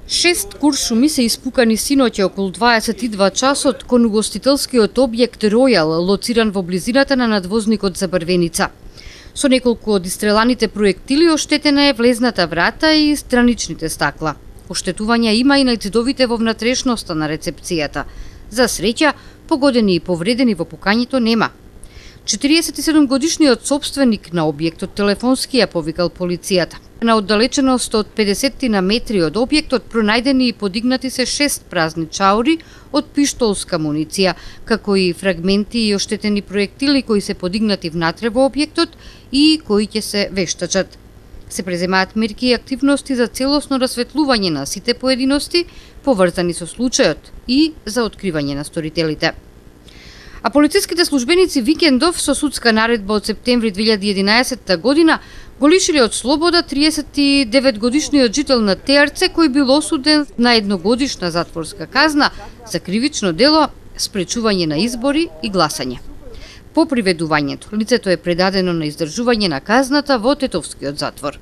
6 куршуми се испукани синоќе околу 22 часот кон угостителскиот објект Ројал, лоциран во близината на надвозникот за Брвеница. Со неколку од истреланите проектили оштетена е влезната врата и страничните стакла. Оштетувања има и на ѕидовите во внатрешноста на рецепцијата. За среќа, погодени и повредени во пукањето нема. 47 годишниот сопственик на објектот телефонски ја повикал полицијата. На оддалеченост од 50 на метри од објектот пронајдени и подигнати се 6 празни чаури од пиштолска муниција, како и фрагменти и оштетени проектили кои се подигнати внатре во објектот и кои ќе се вештачат. Се преземаат мерки и активности за целосно расветлување на сите поединости поврзани со случајот и за откривање на сторителите. А полициските службеници викендов со судска наредба од септември 2011 година го лишиле од слобода 39 годишниот жител на Теарце кој бил осуден на едногодишна затворска казна за кривично дело спречување на избори и гласање. По приведувањето, лицето е предадено на издржување на казната во Тетовскиот затвор.